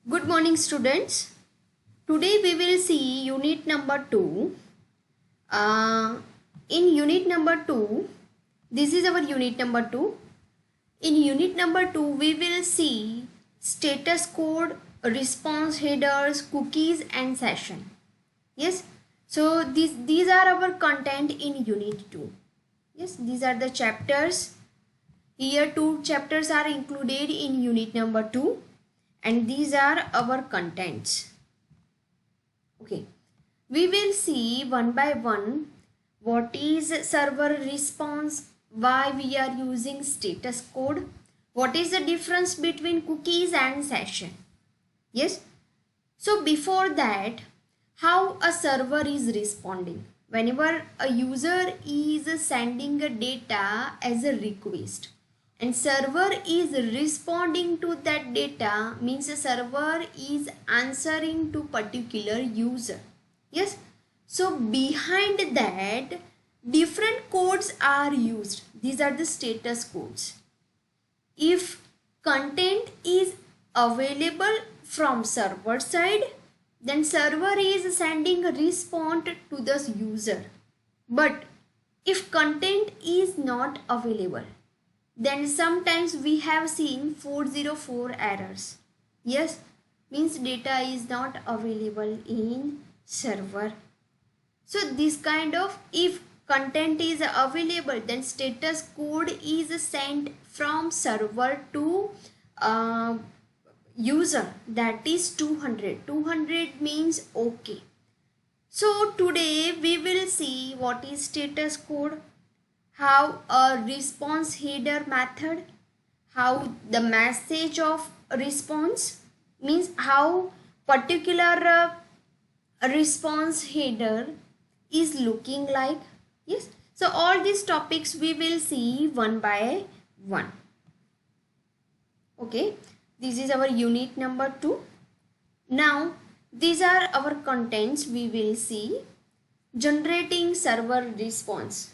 Good morning, students. Today we will see unit number 2. In unit number 2, this is our unit number 2. In unit number 2, we will see status code, response headers, cookies and session. Yes. So these are our content in unit 2. Yes, these are the chapters. Here 2 chapters are included in unit number 2. And these are our contents. Okay, we will see one by one what is server response, why we are using status code, what is the difference between cookies and session. Yes, so before that, how a server is responding. Whenever a user is sending a data as a request, and server is responding to that data, means a server is answering to particular user. Yes, so behind that different codes are used. These are the status codes. If content is available from server side, then server is sending a response to the user. But if content is not available, then sometimes we have seen 404 errors. Yes, means data is not available in server. So this kind of, if content is available, then status code is sent from server to user, that is 200. 200 means okay. So today we will see what is status code, how a response header method, how the message of response, means how particular response header is looking like. Yes, so all these topics we will see one by one. Okay, this is our unit number 2. Now these are our contents. We will see generating server response.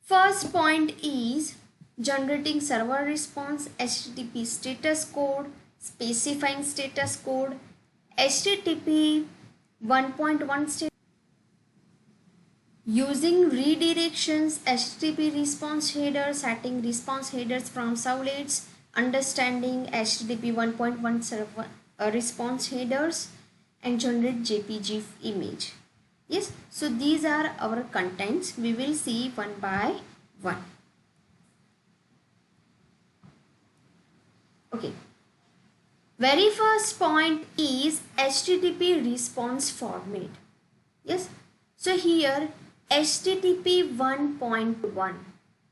First point is generating server response, HTTP status code, specifying status code, HTTP 1.1 status, using redirections, HTTP response header, setting response headers from servlets, understanding HTTP 1.1 server response headers, and generate JPG image. Yes, so these are our contents. We will see one by one. Okay, very first point is HTTP response format. Yes, so here HTTP 1.1.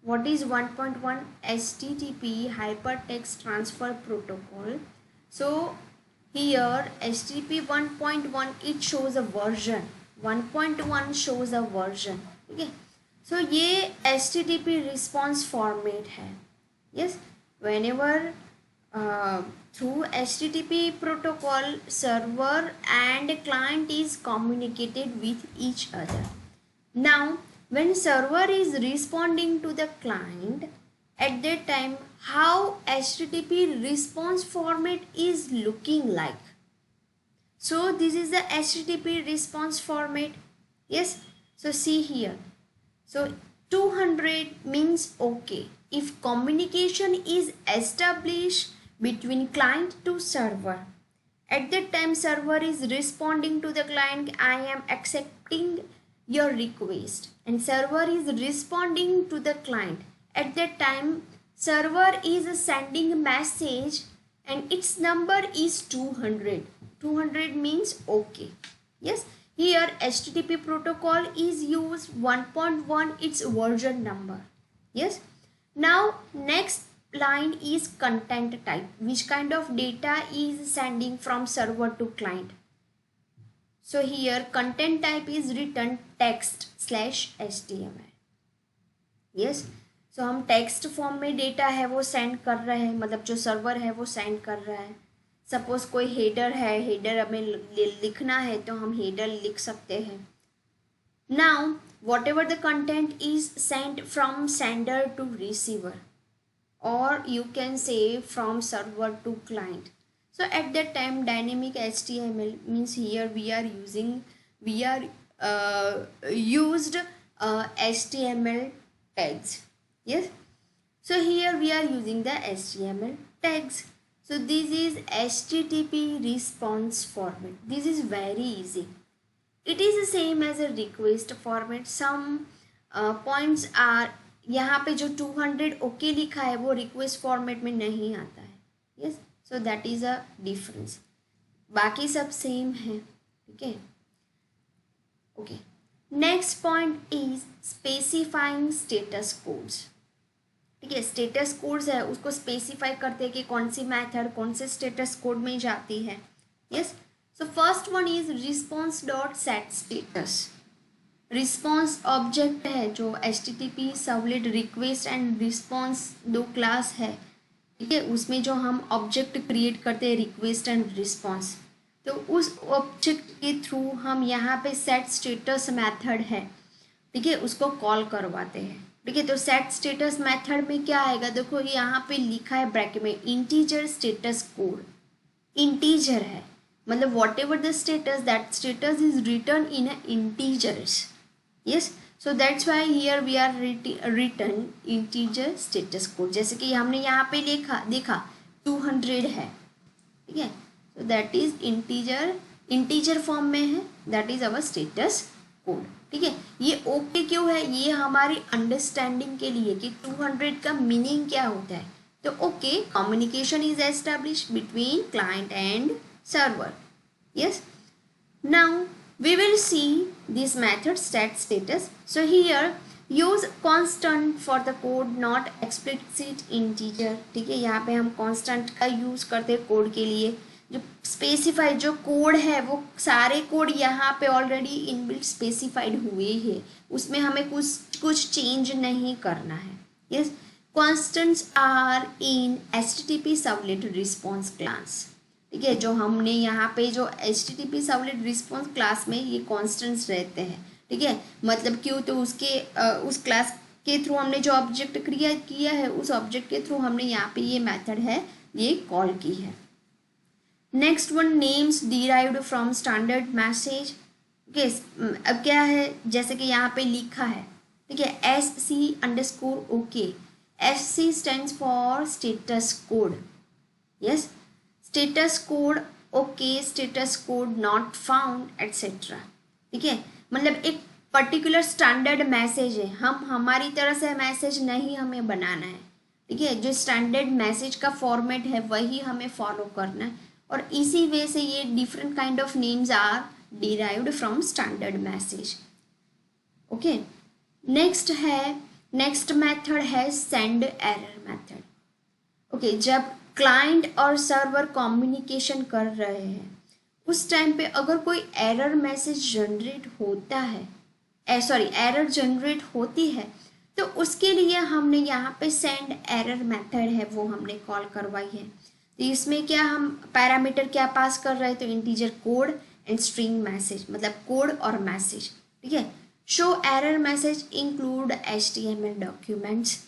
What is 1.1? HTTP hypertext transfer protocol. So here HTTP 1.1, it shows a version. 1.1 shows a version. Okay, so ये HTTP response format है. Yes, whenever through HTTP protocol, server and client is communicated with each other. Now when server is responding to the client, at that time how HTTP response format is looking like. So this is the HTTP response format. Yes, so see here. So 200 means okay. If communication is established between client to server, at that time server is responding to the client, I am accepting your request, and server is responding to the client. At that time server is sending a message and its number is 200. 200 means okay. Yes, here HTTP protocol is used 1.1, its version number. Yes, now next line is content type, which kind of data is sending from server to client. So here content type is written text/html. yes, so हम text form में data है वो send कर रहे हैं, मतलब जो server है वो सेंड कर रहा है. सपोज कोई हेडर है, हेडर हमें लिखना है तो हम हेडर लिख सकते हैं. Now whatever the content is send from sender to receiver, or you can say from server to client. So at that time dynamic HTML means here we are used HTML tags. Yes, so here we are using the HTML tags. So this is HTTP response format. This is very easy. It is the same as a request format. Some points are यहाँ पे जो 200 okay लिखा है वो request format में नहीं आता है. Yes, so that is a difference. बाकी सब सेम है. ठीक है. Okay, next point is specifying status codes. ठीक है, स्टेटस कोड्स है उसको स्पेसिफाई करते हैं कि कौन सी मेथड कौन से स्टेटस कोड में जाती है. Yes, so first one is response dot set status. Response object है जो HTTP servlet request and response दो क्लास है. ठीक है, उसमें जो हम ऑब्जेक्ट क्रिएट करते हैं रिक्वेस्ट एंड रिस्पॉन्स, तो उस ऑब्जेक्ट के थ्रू हम यहाँ पे सेट स्टेटस मेथड है. ठीक है, उसको कॉल करवाते हैं. ठीक है, तो सेट स्टेटस मेथड में क्या आएगा, देखो यहाँ पे लिखा है ब्रैकेट में इंटीजर स्टेटस कोड. इंटीजर है मतलब what ever the status, that status is return in integers. yes, so that's why here we are written integer status code. जैसे कि हमने यहाँ पे देखा 200 है. ठीक है, so that is integer form में है, that is our status code. ठीक है, ये ओके क्यों है, ये हमारी अंडरस्टैंडिंग के लिए कि 200 का मीनिंग क्या होता है. तो okay, communication is establish between client and server. Yes, now we will see this method set status. So here use constant for the code not explicit integer. ठीक है, यहाँ पे हम constant का यूज़ करते हैं कोड के लिए. जो स्पेसिफाइड जो कोड है वो सारे कोड यहाँ पे ऑलरेडी इनबिल्ट स्पेसिफाइड हुए हैं, उसमें हमें कुछ चेंज नहीं करना है. Yes, constants are in HTTP servlet response class. ठीक है, जो हमने यहाँ पे जो HTTP सर्वलेट रिस्पॉन्स क्लास में ये कॉन्स्टेंट्स रहते हैं. ठीक है, मतलब क्यों, तो उसके उस क्लास के थ्रू हमने जो ऑब्जेक्ट क्रिएट किया है उस ऑब्जेक्ट के थ्रू हमने यहाँ पे ये मेथड है ये कॉल की है. Next one, names derived from standard message. Okay, अब क्या है, जैसे कि यहाँ पे लिखा है. ठीक है, SC_OK. SC stands for status code. Yes, status code okay, status code not found etcetera. ठीक है, मतलब एक पर्टिकुलर स्टैंडर्ड मैसेज है, हम हमारी तरह से मैसेज नहीं हमें बनाना है. ठीक है, जो स्टैंडर्ड मैसेज का फॉर्मेट है वही हमें फॉलो करना है, और इसी वे से ये different kind of names are derived from standard message. Okay, next method है सेंड एरर मेथड. ओके, जब क्लाइंट और सर्वर कम्युनिकेशन कर रहे हैं उस टाइम पे अगर कोई एरर मैसेज जनरेट होता है, एरर जनरेट होती है, तो उसके लिए हमने यहाँ पे सेंड एरर मेथड है वो हमने कॉल करवाई है. तो इसमें क्या हम पैरामीटर क्या पास कर रहे हैं, तो integer code and string message, मतलब कोड और मैसेज. ठीक है, show error message include HTML documents.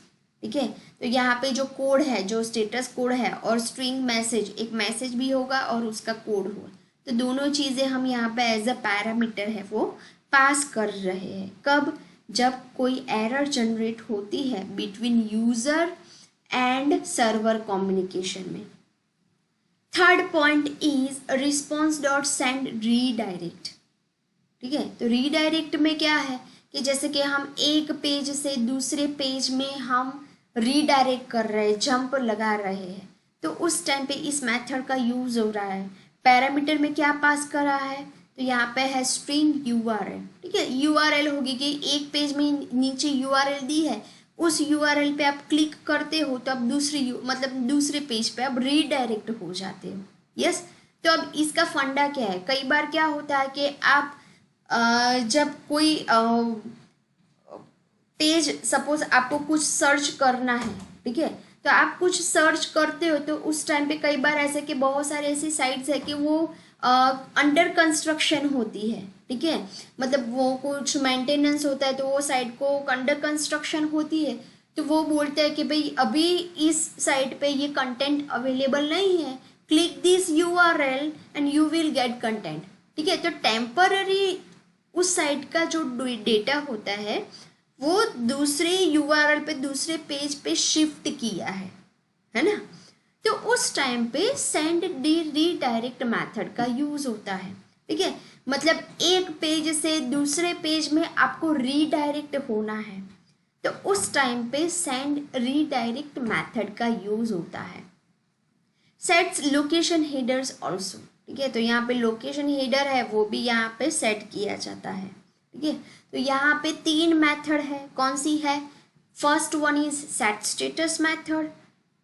ठीक है, तो यहाँ पे जो कोड है, जो स्टेटस कोड है, और स्ट्रिंग मैसेज, एक मैसेज भी होगा और उसका कोड होगा, तो दोनों चीज़ें हम यहाँ पे एज अ पैरामीटर है वो पास कर रहे हैं. कब, जब कोई एरर जनरेट होती है between user and server communication में. Third point is response dot send redirect. ठीक है, तो रीडायरेक्ट में क्या है कि जैसे कि हम एक पेज से दूसरे पेज में हम रीडायरेक्ट कर रहे हैं, जंप लगा रहे हैं, तो उस टाइम पे इस मेथड का यूज़ हो रहा है. पैरामीटर में क्या पास कर रहा है, तो यहाँ पे है स्ट्रिंग URL. ठीक है, URL होगी कि एक पेज में नीचे URL दी है, उस URL पे आप क्लिक करते हो तो आप दूसरे पेज पे आप रीडायरेक्ट हो जाते हो. यस, तो अब इसका फंडा क्या है, कई बार क्या होता है कि आप जब कोई पेज, सपोज आपको कुछ सर्च करना है. ठीक है, तो आप कुछ सर्च करते हो तो उस टाइम पे कई बार ऐसे कि बहुत सारे ऐसी साइट्स है कि वो अंडर कंस्ट्रक्शन होती है. ठीक है, मतलब वो कुछ मेंटेनेंस होता है, तो वो साइट को अंडर कंस्ट्रक्शन होती है, तो वो बोलते हैं कि भाई अभी इस साइट पे ये कंटेंट अवेलेबल नहीं है, click this URL and you will get content. ठीक है, तो टेम्पररी उस साइट का जो डेटा होता है वो दूसरे URL पे, दूसरे पेज पे शिफ्ट किया है ना। तो उस टाइम पे सेंड रीडायरेक्ट मेथड का यूज होता है। ठीक है, मतलब एक पेज से दूसरे पेज में आपको रीडायरेक्ट होना है, तो उस टाइम पे सेंड रीडायरेक्ट मेथड का यूज होता है। Sets location headers also. ठीक है, तो यहाँ पे लोकेशन हेडर है वो भी यहाँ पे सेट किया जाता है। ठीक है, तो यहाँ पे 3 मेथड है, कौन सी है? First one is set status method,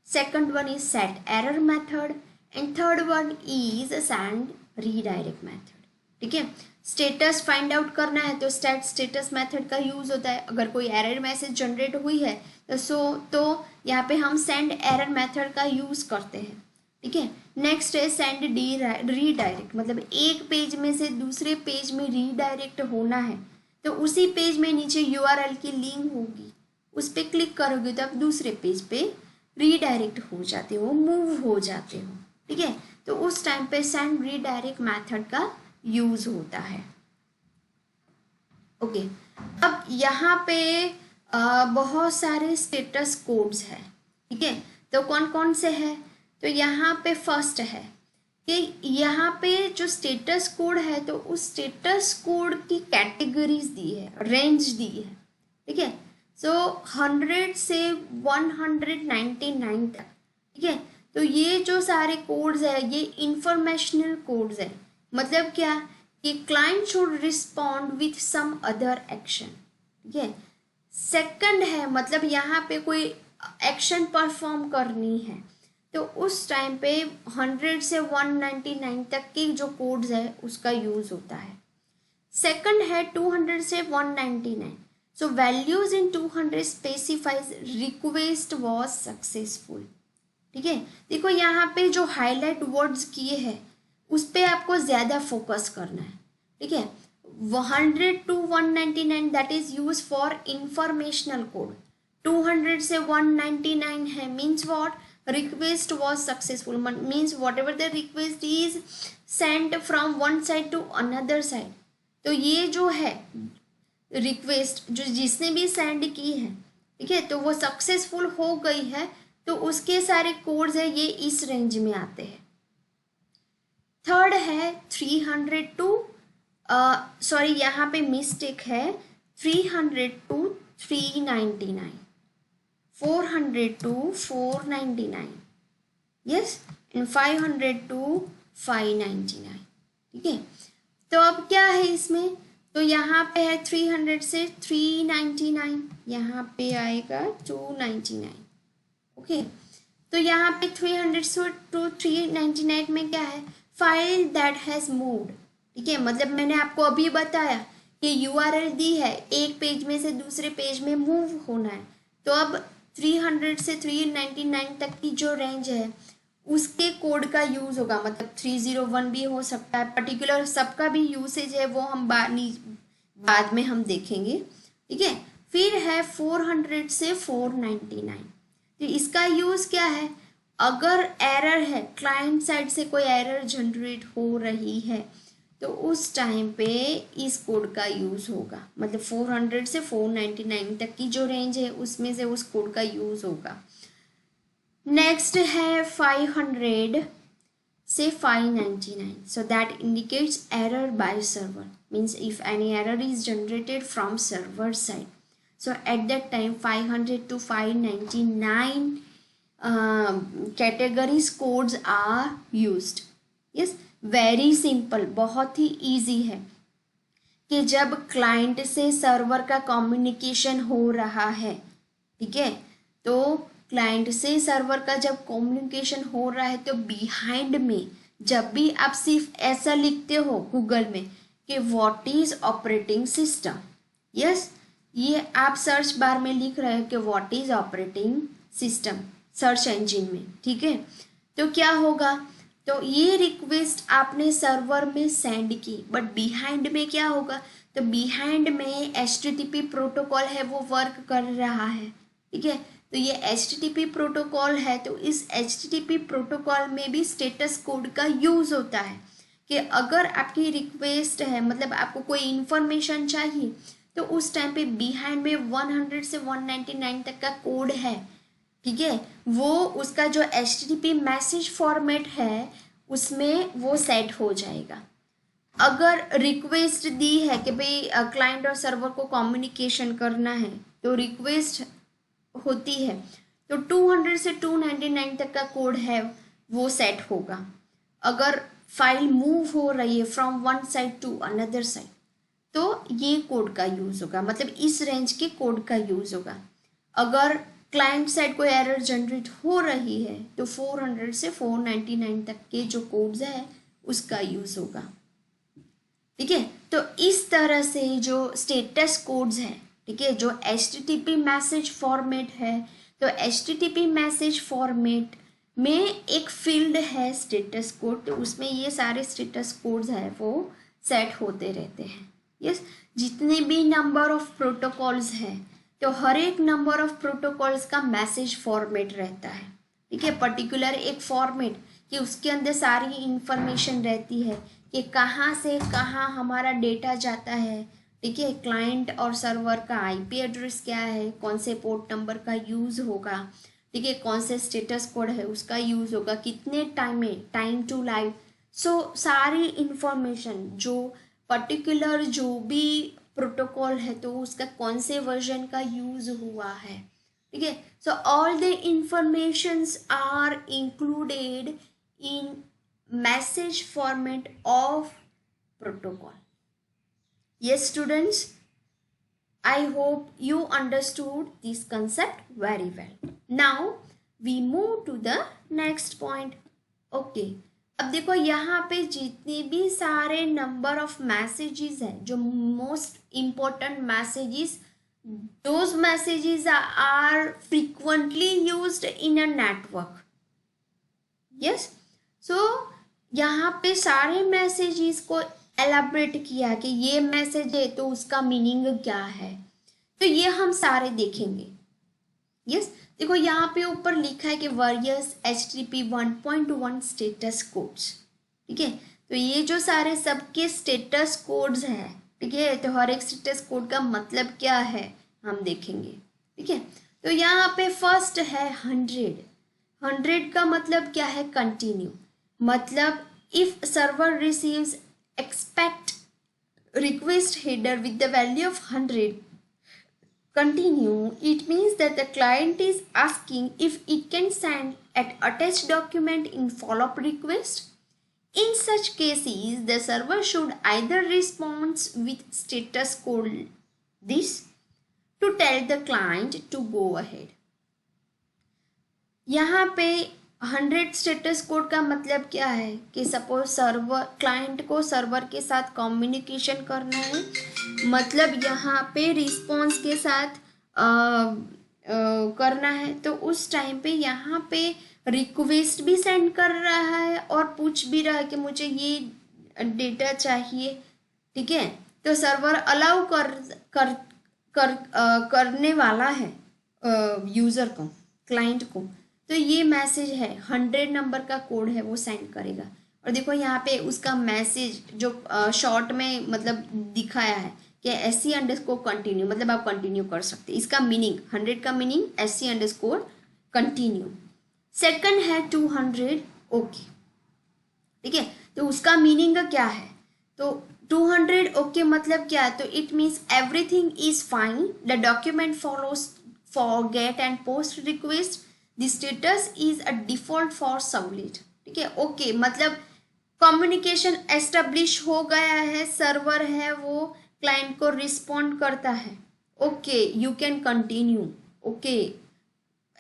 second one is set error method and third one is send redirect method. ठीक है, स्टेटस फाइंड आउट करना है तो सेट स्टेटस मेथड का यूज होता है। अगर कोई एरर मैसेज जनरेट हुई है तो यहाँ पे हम सेंड एरर मेथड का यूज करते हैं। ठीक है, नेक्स्ट है सेंड रीडायरेक्ट, मतलब एक पेज में से दूसरे पेज में रीडायरेक्ट होना है तो उसी पेज में नीचे URL की लिंक होगी, उस पर क्लिक करोगे तो आप दूसरे पेज पे रीडायरेक्ट हो जाते हो, मूव हो जाते हो। ठीक है, तो उस टाइम पे सेंड रीडायरेक्ट मेथड का यूज होता है। ओके, अब यहाँ पे बहुत सारे स्टेटस कोड्स हैं। ठीक है, तो कौन कौन से हैं? तो यहाँ पे फर्स्ट है कि यहाँ पे जो स्टेटस कोड है तो उस स्टेटस कोड की कैटेगरीज दी है, रेंज दी है। ठीक है, सो 100 से 199 तक। ठीक है, तो ये जो सारे कोड्स है ये इंफॉर्मेशनल कोड्स है। मतलब क्या कि client should respond with some other action. ठीक है, सेकंड है मतलब यहाँ पे कोई एक्शन परफॉर्म करनी है तो उस टाइम पे 100 से 199 तक के जो कोड्स है उसका यूज होता है। सेकंड है 200 से 199, so values in 200 specifies request was successful. ठीक है, देखो यहाँ पे जो हाईलाइट वर्ड्स किए हैं उस पे आपको ज़्यादा फोकस करना है। ठीक है, 100 to 199 that is use for informational code, 200 से 199 है means what, request was successful, means whatever the request is sent from one side to another side। तो ये जो है रिक्वेस्ट जो जिसने भी सेंड की है, ठीक है, तो वो सक्सेसफुल हो गई है तो उसके सारे कोड्स है ये इस रेंज में आते हैं। थर्ड है 300 टू सॉरी यहाँ पे मिस्टेक है, 300 to 399, 400 to 499, yes, and 500 to 599। ठीक है, तो अब क्या है इसमें, तो यहाँ पे है 300 से 399, यहाँ पे आएगा 299। ओके, तो यहाँ पे 300 से टू 399 में क्या है, फाइल दैट हैज़ मूव्ड। ठीक है, मतलब मैंने आपको अभी बताया कि URL दी है, एक पेज में से दूसरे पेज में मूव होना है, तो अब 300 से 399 तक की जो रेंज है उसके कोड का यूज़ होगा, मतलब 301 भी हो सकता है, पर्टिकुलर सबका भी यूसेज है वो हम बाद में हम देखेंगे। ठीक है, फिर है 400 से 499, तो इसका यूज़ क्या है, अगर एरर है, क्लाइंट साइड से कोई एरर जनरेट हो रही है तो उस टाइम पे इस कोड का यूज़ होगा, मतलब 400 से 499 तक की जो रेंज है उसमें से उस कोड का यूज़ होगा। नेक्स्ट है 500 से 599, so that indicates error by server, means if any error is generated from server side, so at that time 500 to 599 categories codes are used. Yes, very simple, बहुत ही इजी है कि जब client से server का communication हो रहा है, ठीक है, तो क्लाइंट से सर्वर का जब कम्युनिकेशन हो रहा है तो बिहाइंड में जब भी आप सिर्फ ऐसा लिखते हो गूगल में कि what is operating system, yes, ये आप सर्च बार में लिख रहे हो कि what is operating system search engine में, ठीक है, तो क्या होगा, तो ये रिक्वेस्ट आपने सर्वर में सेंड की, बट बिहाइंड में क्या होगा, तो बिहाइंड में HTTP प्रोटोकॉल है वो वर्क कर रहा है। ठीक है, तो ये HTTP प्रोटोकॉल है, तो इस HTTP प्रोटोकॉल में भी स्टेटस कोड का यूज़ होता है कि अगर आपकी रिक्वेस्ट है, मतलब आपको कोई इन्फॉर्मेशन चाहिए, तो उस टाइम पे बिहाइंड में 100 से 199 तक का कोड है, ठीक है, वो उसका जो HTTP मैसेज फॉर्मेट है उसमें वो सेट हो जाएगा। अगर रिक्वेस्ट दी है कि भाई क्लाइंट और सर्वर को कम्युनिकेशन करना है, तो रिक्वेस्ट होती है, तो 200 से 299 तक का कोड है वो सेट होगा। अगर फाइल मूव हो रही है from one side to another side, तो ये कोड का यूज़ होगा, मतलब इस रेंज के कोड का यूज़ होगा। अगर क्लाइंट साइड कोई एरर जनरेट हो रही है, तो 400 से 499 तक के जो कोड्स है उसका यूज़ होगा, ठीक है। तो इस तरह से जो स्टेटस कोड्स हैं, ठीक है, जो HTTP मैसेज फॉर्मेट है, तो HTTP मैसेज फॉर्मेट में एक फील्ड है स्टेटस कोड, तो उसमें ये सारे स्टेटस कोड्स है वो सेट होते रहते हैं। यस, जितने भी नंबर ऑफ प्रोटोकॉल्स हैं, तो हर एक नंबर ऑफ प्रोटोकॉल्स का मैसेज फॉर्मेट रहता है, ठीक है, पर्टिकुलर एक फॉर्मेट कि उसके अंदर सारी इंफॉर्मेशन रहती है कि कहाँ से कहाँ हमारा डेटा जाता है, ठीक है, क्लाइंट और सर्वर का IP एड्रेस क्या है, कौन से पोर्ट नंबर का यूज़ होगा, ठीक है, कौन से स्टेटस कोड है उसका यूज़ होगा, कितने टाइम में, टाइम टू लाइव, सो सारी इंफॉर्मेशन जो पर्टिकुलर जो भी प्रोटोकॉल है तो उसका कौन से वर्जन का यूज़ हुआ है, ठीक है, so all the informations are included in message format of protocol. Yes students, I hope you understood this concept very well. Now we move to the next point. Okay, अब देखो यहाँ पे जितने भी सारे नंबर ऑफ मैसेजेस हैं, जो most important messages, those messages are frequently used in a network. Yes, सो यहाँ पे सारे मैसेजेस को एलाबरेट किया कि ये मैसेज है तो उसका मीनिंग क्या है, तो ये हम सारे देखेंगे। यस, देखो यहाँ पे ऊपर लिखा है कि वेरियस HTTP 1.1 स्टेटस कोड्स, ठीक है, तो ये जो सारे सबके स्टेटस कोड्स हैं, ठीक है, तो हर एक स्टेटस कोड का मतलब क्या है हम देखेंगे, ठीक है। तो यहाँ पे फर्स्ट है 100 का मतलब क्या है, कंटिन्यू, मतलब if server receives expect request header with the value of 100 continue, it means that the client is asking if it can send an attached document in follow-up request. In such cases, the server should either respond with status code this to tell the client to go ahead. यहाँ पे 100 status code का मतलब क्या है कि suppose server, client को server के साथ कम्युनिकेशन करना है, मतलब यहाँ पे रिस्पॉन्स के साथ करना है, तो उस टाइम पे यहाँ पे रिक्वेस्ट भी सेंड कर रहा है और पूछ भी रहा है कि मुझे ये डेटा चाहिए, ठीक है, तो सर्वर अलाउ करने वाला है यूज़र को, क्लाइंट को, तो ये मैसेज है 100 नंबर का कोड है वो सेंड करेगा। और देखो यहाँ पे उसका मैसेज जो शॉर्ट में मतलब दिखाया है कि SC_ कंटिन्यू, मतलब आप कंटिन्यू कर सकते हैं, इसका मीनिंग 100 का मीनिंग SC_ कंटिन्यू। सेकंड है 200 ओके, ठीक है, तो उसका मीनिंग क्या है, तो 200 ओके मतलब क्या है, तो it means everything is fine, the document follows for get and post request, the status is a default for servlet, ठीक है, ओके मतलब कम्युनिकेशन एस्टेब्लिश हो गया है, सर्वर है वो क्लाइंट को रिस्पॉन्ड करता है, okay you can continue, okay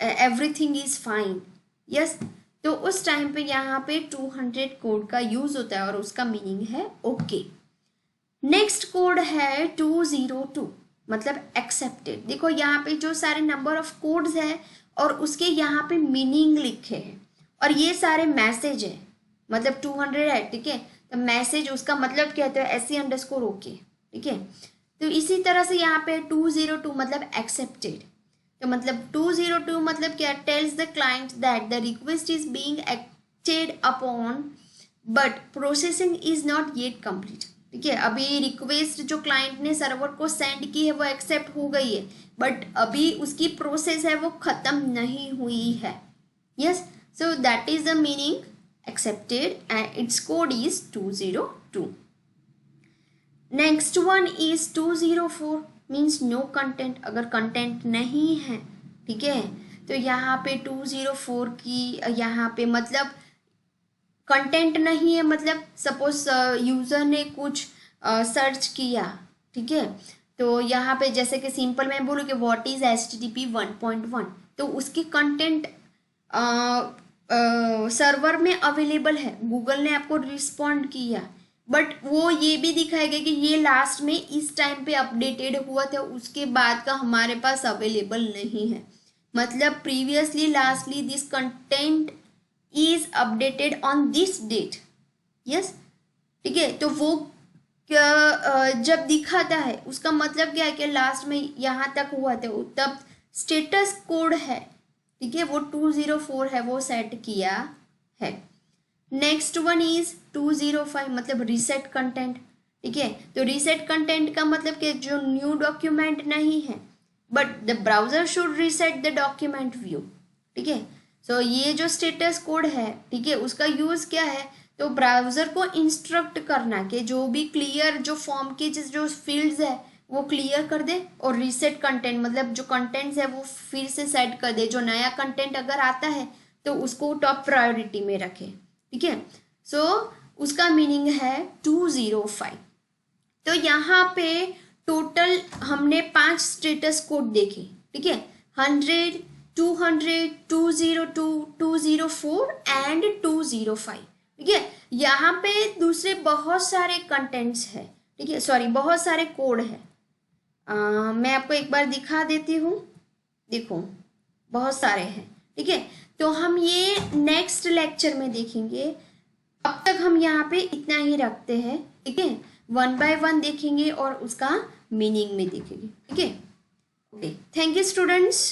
everything is fine, yes, तो उस टाइम पे यहाँ पे 200 कोड का यूज होता है और उसका मीनिंग है ओके। नेक्स्ट कोड है 202, मतलब एक्सेप्टेड। देखो यहाँ पे जो सारे नंबर ऑफ कोड्स है और उसके यहाँ पे मीनिंग लिखे हैं, और ये सारे मैसेज है, मतलब 200 है, ठीक है, तो मैसेज उसका मतलब क्या है, SC_ ओके, ठीक है, तो इसी तरह से यहाँ पे 202 मतलब एक्सेप्टेड, तो मतलब 202 मतलब क्या, tells the client that the request is being acted upon but processing is not yet complete. ठीक है, अभी रिक्वेस्ट जो क्लाइंट ने सर्वर को सेंड की है वो एक्सेप्ट हो गई है, बट अभी उसकी प्रोसेस है वो खत्म नहीं हुई है। Yes, so that is the meaning accepted and its code is 202. Next one is 204 means no content, अगर कंटेंट नहीं है, ठीक है, तो यहाँ पे 204 की यहाँ पे मतलब कंटेंट नहीं है, मतलब सपोज यूज़र ने कुछ सर्च किया, ठीक है, तो यहाँ पे जैसे कि सिंपल मैं बोलूँ कि व्हाट इज HTTP 1.1, तो उसकी कंटेंट सर्वर में अवेलेबल है, गूगल ने आपको रिस्पॉन्ड किया, बट वो ये भी दिखाएगा कि ये लास्ट में इस टाइम पे अपडेटेड हुआ था, उसके बाद का हमारे पास अवेलेबल नहीं है, मतलब previously lastly this content is updated on this date. Yes, ठीक है, तो वो जब दिखाता है उसका मतलब क्या है कि लास्ट में यहाँ तक हुआ था, तब स्टेटस कोड है, ठीक है, वो 204 है, वो सेट किया है। नेक्स्ट वन इज 205 मतलब रीसेट कंटेंट। ठीक है, तो रीसेट कंटेंट का मतलब कि जो न्यू डॉक्यूमेंट नहीं है but the browser should reset the document view. ठीक है, सो ये जो स्टेटस कोड है, ठीक है, उसका यूज क्या है, तो ब्राउजर को इंस्ट्रक्ट करना कि जो भी क्लियर जो फॉर्म के जो फील्ड्स है वो क्लियर कर दे, और रीसेट कंटेंट मतलब जो कंटेंट्स है वो फिर से सेट कर दे, जो नया कंटेंट अगर आता है तो उसको टॉप प्रायोरिटी में रखे। ठीक है, सो उसका मीनिंग है 205। तो यहाँ पे टोटल हमने 5 स्टेटस कोड देखे। ठीक है, 100, 200, 202, 204 एंड 205। ठीक है, यहाँ पे दूसरे बहुत सारे कंटेंट्स है, ठीक है, सॉरी बहुत सारे कोड है। मैं आपको एक बार दिखा देती हूँ, देखो बहुत सारे हैं। ठीक है, तो हम ये नेक्स्ट लेक्चर में देखेंगे, अब तक हम यहाँ पे इतना ही रखते हैं। ठीक है, 1 बाय 1 देखेंगे और उसका मीनिंग में देखेंगे। ठीक है, ओके, थैंक यू स्टूडेंट्स।